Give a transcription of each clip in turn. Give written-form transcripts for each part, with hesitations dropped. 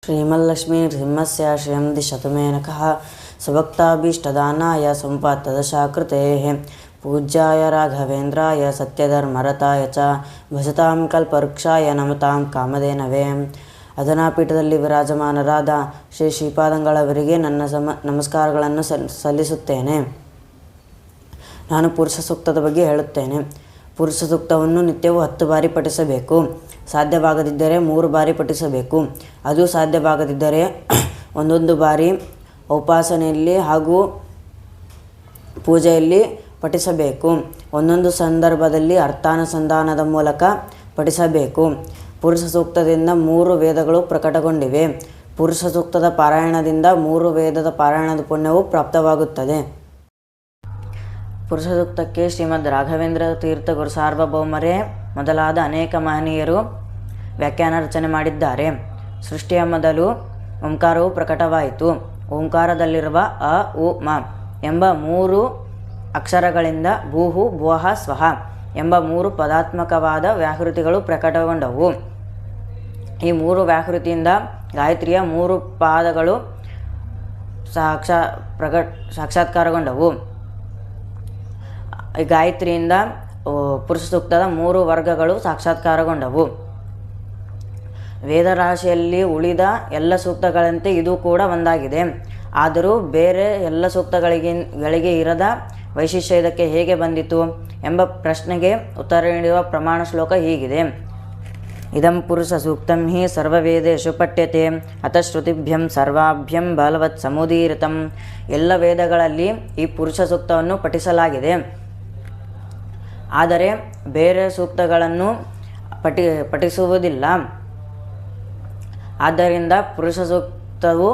श्रीमल्लक्ष्मीर्सिंहस्य श्रियं दिशतु मे नखः स्वभक्ताभीष्टदानाय सम्पत्तदशाकृतेः पूज्याय राघवेन्द्राय सत्यधर्मरताय च भजतां कल्पवृक्षाय ನಮತಾಂ ಕಾಮಧೇನವೇ. ಅಧನಾಪೀಠದಲ್ಲಿ ವಿರಾಜಮಾನರಾದ ಶ್ರೀ ಶ್ರೀಪಾದಂಗಳವರಿಗೆ ನನ್ನ ನಮಸ್ಕಾರಗಳನ್ನು ಸಲ್ಲಿಸುತ್ತೇನೆ. ನಾನು ಪುರುಷ ಸೂಕ್ತದ ಬಗ್ಗೆ ಹೇಳುತ್ತೇನೆ. ಪುರುಷ ಸೂಕ್ತವನ್ನು ನಿತ್ಯವೂ 10 ಬಾರಿ ಪಠಿಸಬೇಕು. ಸಾಧ್ಯವಾಗದಿದ್ದರೆ 3 ಬಾರಿ ಪಠಿಸಬೇಕು. ಅದು ಸಾಧ್ಯವಾಗದಿದ್ದರೆ 1 ಬಾರಿ ಉಪಾಸನೆಯಲ್ಲಿ ಹಾಗೂ ಪೂಜೆಯಲ್ಲಿ ಪಠಿಸಬೇಕು. ಒಂದೊಂದು ಸಂದರ್ಭದಲ್ಲಿ ಅರ್ಥಾನುಸಂಧಾನದ ಮೂಲಕ ಪಠಿಸಬೇಕು. ಪುರುಷ ಸೂಕ್ತದಿಂದ 3 ವೇದಗಳು ಪ್ರಕಟಗೊಂಡಿವೆ. ಪುರುಷ ಸೂಕ್ತದ ಪಾರಾಯಣದಿಂದ 3 ವೇದದ ಪಾರಾಯಣದ ಪುಣ್ಯವು ಪ್ರಾಪ್ತವಾಗುತ್ತದೆ. ಪುರುಷ ಸೂಕ್ತಕ್ಕೆ ಶ್ರೀಮದ್ ರಾಘವೇಂದ್ರ ತೀರ್ಥ ಗುರು ಸಾರ್ವಭೌಮರೇ ಮೊದಲಾದ ಅನೇಕ ಮಹನೀಯರು ವ್ಯಾಖ್ಯಾನ ರಚನೆ ಮಾಡಿದ್ದಾರೆ. ಸೃಷ್ಟಿಯ ಮೊದಲು ಓಂಕಾರವು ಪ್ರಕಟವಾಯಿತು. ಓಂಕಾರದಲ್ಲಿರುವ ಅ ಉ ಮ ಎಂಬ 3 ಅಕ್ಷರಗಳಿಂದ ಭೂಹು ಭುವಃ ಸ್ವಹ ಎಂಬ 3 ಪದಾತ್ಮಕವಾದ ವ್ಯಾಹೃತಿಗಳು ಪ್ರಕಟಗೊಂಡವು. ಈ 3 ವ್ಯಾಹೃತಿಯಿಂದ ಗಾಯತ್ರಿಯ 3 ಪಾದಗಳು ಸಾಕ್ಷಾತ್ಕಾರಗೊಂಡವು. ಈ ಗಾಯತ್ರಿಯಿಂದ ಪುರುಷ ಸೂಕ್ತದ 3 ವರ್ಗಗಳು ಸಾಕ್ಷಾತ್ಕಾರಗೊಂಡವು. ವೇದರಾಶಿಯಲ್ಲಿ ಉಳಿದ ಎಲ್ಲ ಸೂಕ್ತಗಳಂತೆ ಇದು ಕೂಡ ಒಂದಾಗಿದೆ. ಆದರೂ ಬೇರೆ ಎಲ್ಲ ಸೂಕ್ತಗಳಿಗೆ ಇರದ ವೈಶಿಷ್ಟ್ಯ ಇದಕ್ಕೆ ಹೇಗೆ ಬಂದಿತು ಎಂಬ ಪ್ರಶ್ನೆಗೆ ಉತ್ತರ ನೀಡುವ ಪ್ರಮಾಣ ಶ್ಲೋಕ ಹೀಗಿದೆ. ಇದಂ ಪುರುಷ ಸೂಕ್ತಂ ಹಿ ಸರ್ವವೇದೇಷು ಪಠ್ಯತೆ ಅತಃಶ್ರುತಿಭ್ಯಂ ಸರ್ವಾಭ್ಯಂ ಬಲವತ್ ಸಮುದೀರಿತಂ. ಎಲ್ಲ ವೇದಗಳಲ್ಲಿ ಈ ಪುರುಷ ಸೂಕ್ತವನ್ನು ಪಠಿಸಲಾಗಿದೆ. ಆದರೆ ಬೇರೆ ಸೂಕ್ತಗಳನ್ನು ಪಠಿಸುವುದಿಲ್ಲ. ಆದ್ದರಿಂದ ಪುರುಷ ಸೂಕ್ತವು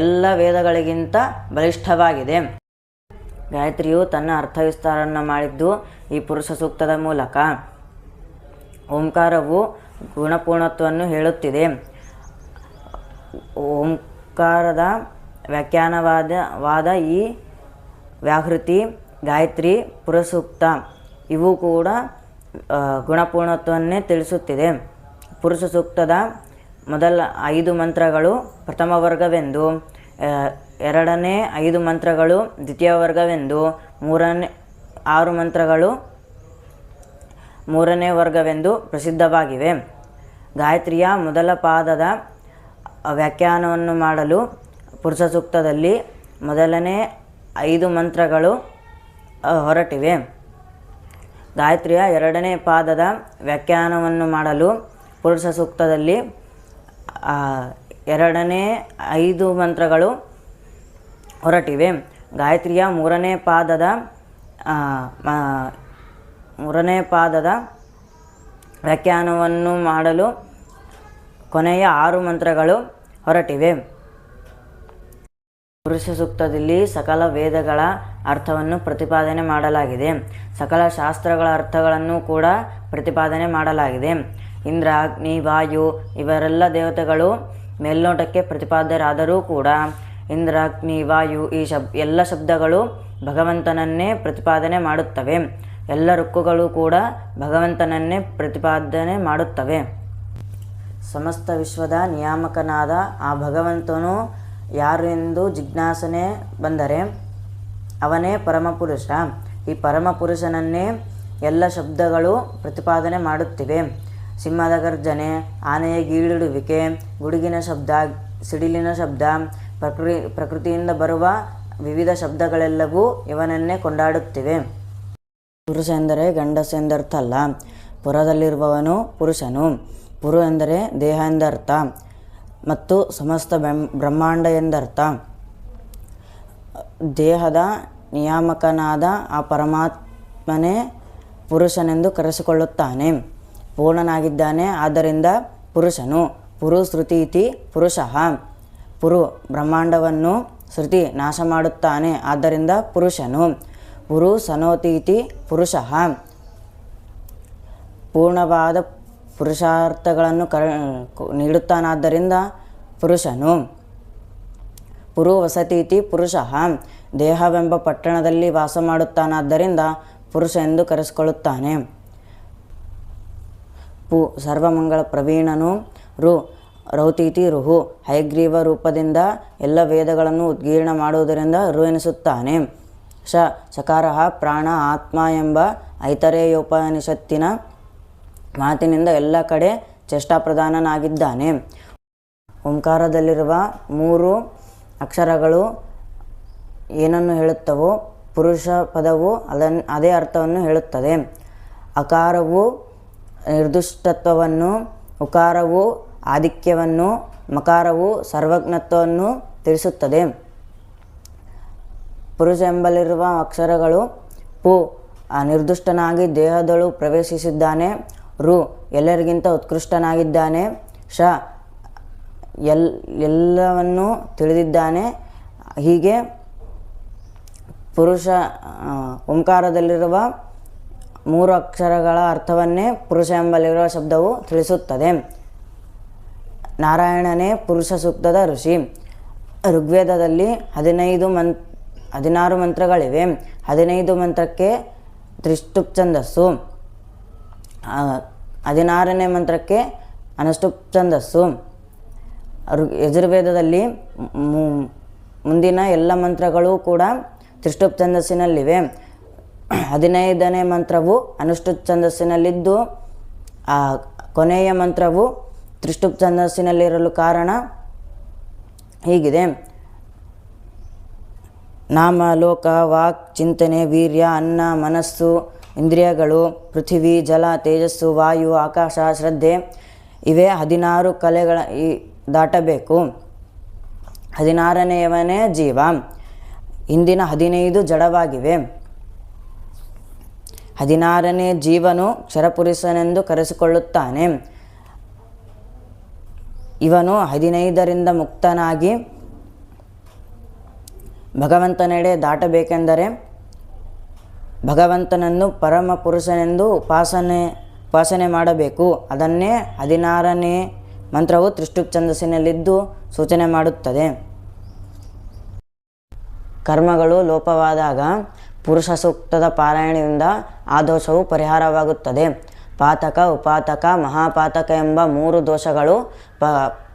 ಎಲ್ಲ ವೇದಗಳಿಗಿಂತ ಬಲಿಷ್ಠವಾಗಿದೆ. ಗಾಯತ್ರಿಯು ತನ್ನ ಅರ್ಥವಿಸ್ತಾರವನ್ನು ಮಾಡಿದ್ದು ಈ ಪುರುಷ ಸೂಕ್ತದ ಮೂಲಕ. ಓಂಕಾರವು ಗುಣಪೂರ್ಣತ್ವವನ್ನು ಹೇಳುತ್ತಿದೆ. ಓಂಕಾರದ ವ್ಯಾಖ್ಯಾನವಾದ ಈ ವ್ಯಾಹೃತಿ ಗಾಯತ್ರಿ ಪುರುಷಸೂಕ್ತ ಇವು ಕೂಡ ಗುಣಪೂರ್ಣತ್ವವನ್ನೇ ತಿಳಿಸುತ್ತಿದೆ. ಪುರುಷ ಸೂಕ್ತದ ಮೊದಲ 5 ಮಂತ್ರಗಳು ಪ್ರಥಮ ವರ್ಗವೆಂದು, ಎರಡನೇ 5 ಮಂತ್ರಗಳು ದ್ವಿತೀಯ ವರ್ಗವೆಂದು, 6 ಮಂತ್ರಗಳು 3ನೇ ವರ್ಗವೆಂದು ಪ್ರಸಿದ್ಧವಾಗಿವೆ. ಗಾಯತ್ರಿಯ ಮೊದಲ ಪಾದದ ವ್ಯಾಖ್ಯಾನವನ್ನು ಮಾಡಲು ಪುರುಷ ಸೂಕ್ತದಲ್ಲಿ ಮೊದಲನೇ 5 ಮಂತ್ರಗಳು ಹೊರಟಿವೆ. ಗಾಯತ್ರಿಯ 2ನೇ ಪಾದದ ವ್ಯಾಖ್ಯಾನವನ್ನು ಮಾಡಲು ಪುರುಷ ಸೂಕ್ತದಲ್ಲಿ 2ನೇ 5 ಮಂತ್ರಗಳು ಹೊರಟಿವೆ. ಗಾಯತ್ರಿಯ 3ನೇ ಪಾದದ ವ್ಯಾಖ್ಯಾನವನ್ನು ಮಾಡಲು ಕೊನೆಯ 6 ಮಂತ್ರಗಳು ಹೊರಟಿವೆ. ಪುರುಷ ಸೂಕ್ತದಲ್ಲಿ ಸಕಲ ವೇದಗಳ ಅರ್ಥವನ್ನು ಪ್ರತಿಪಾದನೆ ಮಾಡಲಾಗಿದೆ. ಸಕಲ ಶಾಸ್ತ್ರಗಳ ಅರ್ಥಗಳನ್ನು ಕೂಡ ಪ್ರತಿಪಾದನೆ ಮಾಡಲಾಗಿದೆ. ಇಂದ್ರ, ಅಗ್ನಿ, ವಾಯು ಇವರೆಲ್ಲ ದೇವತೆಗಳು ಮೇಲ್ನೋಟಕ್ಕೆ ಪ್ರತಿಪಾದ್ಯರಾದರೂ ಕೂಡ ಇಂದ್ರ, ಅಗ್ನಿ, ವಾಯು ಈ ಎಲ್ಲ ಶಬ್ದಗಳು ಭಗವಂತನನ್ನೇ ಪ್ರತಿಪಾದನೆ ಮಾಡುತ್ತವೆ. ಎಲ್ಲ ಋಕ್ಕುಗಳು ಕೂಡ ಭಗವಂತನನ್ನೇ ಪ್ರತಿಪಾದನೆ ಮಾಡುತ್ತವೆ. ಸಮಸ್ತ ವಿಶ್ವದ ನಿಯಾಮಕನಾದ ಆ ಭಗವಂತನು ಯಾರು ಎಂದು ಜಿಜ್ಞಾಸನೆ ಬಂದರೆ ಅವನೇ ಪರಮಪುರುಷ. ಈ ಪರಮಪುರುಷನನ್ನೇ ಎಲ್ಲ ಶಬ್ದಗಳು ಪ್ರತಿಪಾದನೆ ಮಾಡುತ್ತಿವೆ. ಸಿಂಹದ ಗರ್ಜನೆ, ಆನೆಯ ಗೀಳಿಡುವಿಕೆ, ಗುಡುಗಿನ ಶಬ್ದ, ಸಿಡಿಲಿನ ಶಬ್ದ, ಪ್ರಕೃತಿಯಿಂದ ಬರುವ ವಿವಿಧ ಶಬ್ದಗಳೆಲ್ಲವೂ ಇವನನ್ನೇ ಕೊಂಡಾಡುತ್ತಿವೆ. ಪುರುಷ ಎಂದರೆ ಗಂಡಸು ಎಂದರ್ಥ ಅಲ್ಲ. ಪುರದಲ್ಲಿರುವವನು ಪುರುಷನು. ಪುರು ಎಂದರೆ ದೇಹ ಎಂದರ್ಥ ಮತ್ತು ಸಮಸ್ತ ಬ್ರಹ್ಮಾಂಡ ಎಂದರ್ಥ. ದೇಹದ ನಿಯಾಮಕನಾದ ಆ ಪರಮಾತ್ಮನೇ ಪುರುಷನೆಂದು ಕರೆಸಿಕೊಳ್ಳುತ್ತಾನೆ. ಪೂರ್ಣನಾಗಿದ್ದಾನೆ. ಆದ್ದರಿಂದ ಪುರುಷನು. ಪುರು ಶ್ರುತಿ ಇತಿ ಪುರುಷಃ. ಪುರು ಬ್ರಹ್ಮಾಂಡವನ್ನು ಶ್ರುತಿ ನಾಶ ಮಾಡುತ್ತಾನೆ. ಆದ್ದರಿಂದ ಪುರುಷನು. ಪುರು ಸನೋತಿ ಇತಿ ಪುರುಷಃ. ಪೂರ್ಣವಾದ ಪುರುಷಾರ್ಥಗಳನ್ನು ನೀಡುತ್ತಾನಾದ್ದರಿಂದ ಪುರುಷನು. ಪುರು ವಸತಿ ಇತಿ ಪುರುಷಃ. ದೇಹವೆಂಬ ಪಟ್ಟಣದಲ್ಲಿ ವಾಸ ಮಾಡುತ್ತಾನಾದ್ದರಿಂದ ಪುರುಷ ಎಂದು ಕರೆಸಿಕೊಳ್ಳುತ್ತಾನೆ. ಪು ಸರ್ವಮಂಗಳ ಪ್ರವೀಣನು. ರು ರೌತೀತಿ ರುಹು. ಹಯಗ್ರೀವ ರೂಪದಿಂದ ಎಲ್ಲ ವೇದಗಳನ್ನು ಉದ್ಗೀರ್ಣ ಮಾಡುವುದರಿಂದ ರು ಎನಿಸುತ್ತಾನೆ. ಶಕಾರ ಪ್ರಾಣ ಆತ್ಮ ಎಂಬ ಐತರೇಯೋಪನಿಷತ್ತಿನ ಮಾತಿನಿಂದ ಎಲ್ಲ ಕಡೆ ಚೇಷ್ಟಾಪ್ರಧಾನನಾಗಿದ್ದಾನೆ. ಓಂಕಾರದಲ್ಲಿರುವ 3 ಅಕ್ಷರಗಳು ಏನನ್ನು ಹೇಳುತ್ತವೋ ಪುರುಷ ಪದವು ಅದೇ ಅರ್ಥವನ್ನು ಹೇಳುತ್ತದೆ. ಅಕಾರವು ನಿರ್ದುಷ್ಟತ್ವವನ್ನು, ಉಕಾರವು ಆಧಿಕ್ಯವನ್ನು, ಮಕಾರವು ಸರ್ವಜ್ಞತ್ವವನ್ನು ತಿಳಿಸುತ್ತದೆ. ಪುರುಷ ಎಂಬಲ್ಲಿರುವ ಅಕ್ಷರಗಳು ಪು ನಿರ್ದುಷ್ಟನಾಗಿ ದೇಹದಳು ಪ್ರವೇಶಿಸಿದ್ದಾನೆ. ರು ಎಲ್ಲರಿಗಿಂತ ಉತ್ಕೃಷ್ಟನಾಗಿದ್ದಾನೆ. ಶ ಎಲ್ಲವನ್ನೂ ತಿಳಿದಿದ್ದಾನೆ. ಹೀಗೆ ಪುರುಷ ಓಂಕಾರದಲ್ಲಿರುವ 3 ಅಕ್ಷರಗಳ ಅರ್ಥವನ್ನೇ ಪುರುಷ ಎಂಬಲ್ಲಿರುವ ಶಬ್ದವು ತಿಳಿಸುತ್ತದೆ. ನಾರಾಯಣನೇ ಪುರುಷ ಸೂಕ್ತದ ಋಷಿ. ಋಗ್ವೇದದಲ್ಲಿ 16 ಮಂತ್ರಗಳಿವೆ. 15 ಮಂತ್ರಕ್ಕೆ ತ್ರಿಷ್ಟುಪ್ ಛಂದಸ್ಸು, 16ನೇ ಮಂತ್ರಕ್ಕೆ ಅನುಷ್ಟುಪ್ ಛಂದಸ್ಸು. ಯಜುರ್ವೇದದಲ್ಲಿ ಮುಂದಿನ ಎಲ್ಲ ಮಂತ್ರಗಳು ಕೂಡ ತ್ರಿಷ್ಟುಪ್ ಛಂದಸ್ಸಿನಲ್ಲಿವೆ. 15ನೇ ಮಂತ್ರವು ಅನುಷ್ಟುಪ್ ಛಂದಸ್ಸಿನಲ್ಲಿದ್ದು ಕೊನೆಯ ಮಂತ್ರವು ತ್ರಿಷ್ಟುಪ್ ಛಂದಸ್ಸಿನಲ್ಲಿರಲು ಕಾರಣ ಹೀಗಿದೆ. ನಾಮ, ಲೋಕ, ವಾಕ್, ಚಿಂತನೆ, ವೀರ್ಯ, ಅನ್ನ, ಮನಸ್ಸು, ಇಂದ್ರಿಯಗಳು, ಪೃಥಿವಿ, ಜಲ, ತೇಜಸ್ಸು, ವಾಯು, ಆಕಾಶ, ಶ್ರದ್ಧೆ ಇವೇ 16 ಕಲೆಗಳ ದಾಟಬೇಕು. 16ನೇಯವನೇ ಜೀವ. ಹಿಂದಿನ 15 ಜಡವಾಗಿವೆ. 16ನೇ ಜೀವನು ಕ್ಷರಪುರುಷನೆಂದು ಕರೆಸಿಕೊಳ್ಳುತ್ತಾನೆ. ಇವನು 15ರಿಂದ ಮುಕ್ತನಾಗಿ ಭಗವಂತನೆಡೆ ದಾಟಬೇಕೆಂದರೆ ಭಗವಂತನನ್ನು ಪರಮ ಪುರುಷನೆಂದು ಉಪಾಸನೆ ಮಾಡಬೇಕು. ಅದನ್ನೇ 16ನೇ ಮಂತ್ರವು ತ್ರಿಷ್ಟುಪ್ ಛಂದಸ್ಸಿನಲ್ಲಿದ್ದು ಸೂಚನೆ ಮಾಡುತ್ತದೆ. ಕರ್ಮಗಳು ಲೋಪವಾದಾಗ ಪುರುಷ ಸೂಕ್ತದ ಪಾರಾಯಣದಿಂದ ಆ ದೋಷವು ಪರಿಹಾರವಾಗುತ್ತದೆ. ಪಾತಕ, ಉಪಾತಕ, ಮಹಾಪಾತಕ ಎಂಬ 3 ದೋಷಗಳು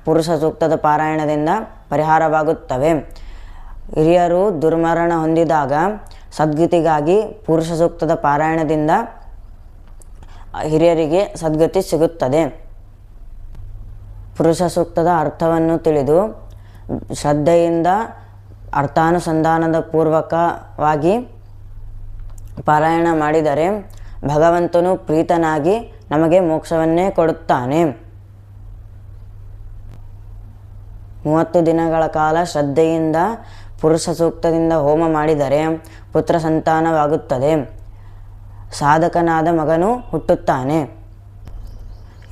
ಪುರುಷ ಸೂಕ್ತದ ಪಾರಾಯಣದಿಂದ ಪರಿಹಾರವಾಗುತ್ತವೆ. ಹಿರಿಯರು ದುರ್ಮರಣ ಹೊಂದಿದಾಗ ಸದ್ಗತಿಗಾಗಿ ಪುರುಷ ಸೂಕ್ತದ ಪಾರಾಯಣದಿಂದ ಹಿರಿಯರಿಗೆ ಸದ್ಗತಿ ಸಿಗುತ್ತದೆ. ಪುರುಷ ಸೂಕ್ತದ ಅರ್ಥವನ್ನು ತಿಳಿದು ಶ್ರದ್ಧೆಯಿಂದ ಅರ್ಥಾನುಸಂಧಾನದ ಪೂರ್ವಕವಾಗಿ ಪಾರಾಯಣ ಮಾಡಿದರೆ ಭಗವಂತನು ಪ್ರೀತನಾಗಿ ನಮಗೆ ಮೋಕ್ಷವನ್ನೇ ಕೊಡುತ್ತಾನೆ. 30 ದಿನಗಳ ಕಾಲ ಶ್ರದ್ಧೆಯಿಂದ ಪುರುಷ ಸೂಕ್ತದಿಂದ ಹೋಮ ಮಾಡಿದರೆ ಪುತ್ರ ಸಂತಾನವಾಗುತ್ತದೆ. ಸಾಧಕನಾದ ಮಗನು ಹುಟ್ಟುತ್ತಾನೆ.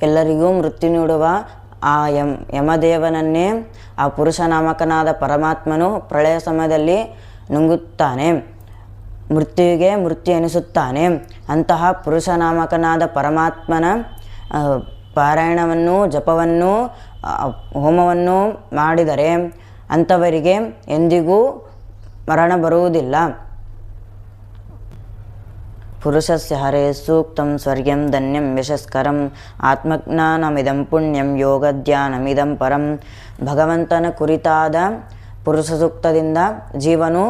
ಎಲ್ಲರಿಗೂ ಮೃತ್ಯು ನೀಡುವ ಆ ಯಮದೇವನನ್ನೇ ಆ ಪುರುಷನಾಮಕನಾದ ಪರಮಾತ್ಮನು ಪ್ರಳಯ ಸಮಯದಲ್ಲಿ ನುಂಗುತ್ತಾನೆ. ಮೃತ್ಯುವಿಗೆ ಮೃತ್ಯು ಎನಿಸುತ್ತಾನೆ. ಅಂತಹ ಪುರುಷನಾಮಕನಾದ ಪರಮಾತ್ಮನ ಪಾರಾಯಣವನ್ನು, ಜಪವನ್ನು, ಹೋಮವನ್ನು ಮಾಡಿದರೆ ಅಂಥವರಿಗೆ ಎಂದಿಗೂ ಮರಣ ಬರುವುದಿಲ್ಲ. ಪುರುಷಸ್ಯ ಹರೇ ಸೂಕ್ತಂ ಸ್ವರ್ಗ್ಯಂ ಧನ್ಯಂ ಯಶಸ್ಕರಂ ಆತ್ಮಜ್ಞಾನಮಿದಂ ಪುಣ್ಯಂ ಯೋಗಧ್ಯಾನಮಿದಂ ಪರಂ. ಭಗವಂತನ ಕುರಿತಾದ ಪುರುಷ ಸೂಕ್ತದಿಂದ ಜೀವನು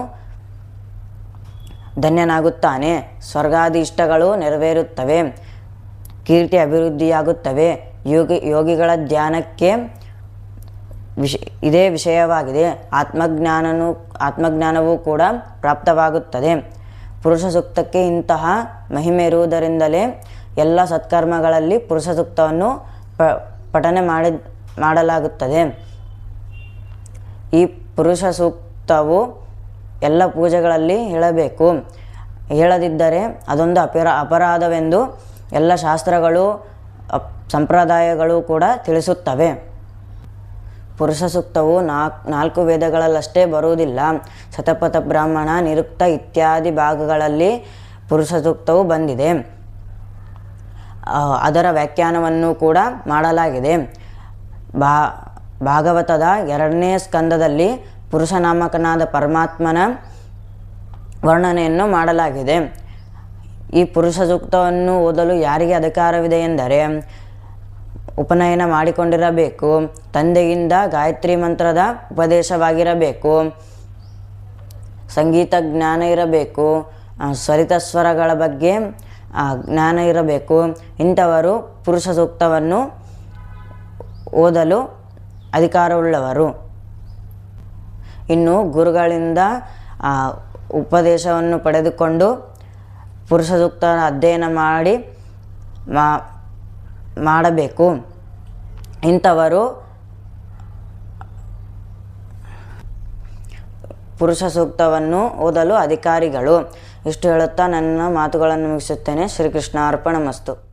ಧನ್ಯನಾಗುತ್ತಾನೆ. ಸ್ವರ್ಗಾದಿ ಇಷ್ಟಗಳು ನೆರವೇರುತ್ತವೆ. ಕೀರ್ತಿ ಅಭಿವೃದ್ಧಿಯಾಗುತ್ತವೆ. ಯೋಗಿಗಳ ಧ್ಯಾನಕ್ಕೆ ಇದೇ ವಿಷಯವಾಗಿದೆ. ಆತ್ಮಜ್ಞಾನವೂ ಕೂಡ ಪ್ರಾಪ್ತವಾಗುತ್ತದೆ. ಪುರುಷ ಸೂಕ್ತಕ್ಕೆ ಇಂತಹ ಮಹಿಮೆ ಇರುವುದರಿಂದಲೇ ಎಲ್ಲ ಸತ್ಕರ್ಮಗಳಲ್ಲಿ ಪುರುಷ ಸೂಕ್ತವನ್ನು ಪಠನೆ ಮಾಡಲಾಗುತ್ತದೆ. ಈ ಪುರುಷ ಸೂಕ್ತವು ಎಲ್ಲ ಪೂಜೆಗಳಲ್ಲಿ ಹೇಳಬೇಕು. ಹೇಳದಿದ್ದರೆ ಅದೊಂದು ಅಪರಾಧವೆಂದು ಎಲ್ಲ ಶಾಸ್ತ್ರಗಳು, ಸಂಪ್ರದಾಯಗಳು ಕೂಡ ತಿಳಿಸುತ್ತವೆ. ಪುರುಷ ಸೂಕ್ತವು 4 ವೇದಗಳಲ್ಲಷ್ಟೇ ಬರುವುದಿಲ್ಲ. ಶತಪಥ ಬ್ರಾಹ್ಮಣ, ನಿರುಕ್ತ ಇತ್ಯಾದಿ ಭಾಗಗಳಲ್ಲಿ ಪುರುಷ ಸೂಕ್ತವು ಬಂದಿದೆ. ಅದರ ವ್ಯಾಖ್ಯಾನವನ್ನು ಕೂಡ ಮಾಡಲಾಗಿದೆ. ಭಾಗವತದ 2ನೇ ಸ್ಕಂದದಲ್ಲಿ ಪುರುಷನಾಮಕನಾದ ಪರಮಾತ್ಮನ ವರ್ಣನೆಯನ್ನು ಮಾಡಲಾಗಿದೆ. ಈ ಪುರುಷ ಸೂಕ್ತವನ್ನು ಓದಲು ಯಾರಿಗೆ ಅಧಿಕಾರವಿದೆ ಎಂದರೆ ಉಪನಯನ ಮಾಡಿಕೊಂಡಿರಬೇಕು. ತಂದೆಯಿಂದ ಗಾಯತ್ರಿ ಮಂತ್ರದ ಉಪದೇಶವಾಗಿರಬೇಕು. ಸಂಗೀತ ಜ್ಞಾನ ಇರಬೇಕು. ಸ್ವರಿತ ಸ್ವರಗಳ ಬಗ್ಗೆ ಜ್ಞಾನ ಇರಬೇಕು. ಇಂಥವರು ಪುರುಷ ಸೂಕ್ತವನ್ನು ಓದಲು ಅಧಿಕಾರವುಳ್ಳವರು. ಇನ್ನು ಗುರುಗಳಿಂದ ಉಪದೇಶವನ್ನು ಪಡೆದುಕೊಂಡು ಪುರುಷ ಸೂಕ್ತ ಅಧ್ಯಯನ ಮಾಡಬೇಕು. ಇಂಥವರು ಪುರುಷ ಸೂಕ್ತವನ್ನು ಓದಲು ಅಧಿಕಾರಿಗಳು. ಇಷ್ಟು ಹೇಳುತ್ತಾ ನನ್ನ ಮಾತುಗಳನ್ನು ಮುಗಿಸುತ್ತೇನೆ. ಶ್ರೀಕೃಷ್ಣ ಅರ್ಪಣಮಸ್ತು.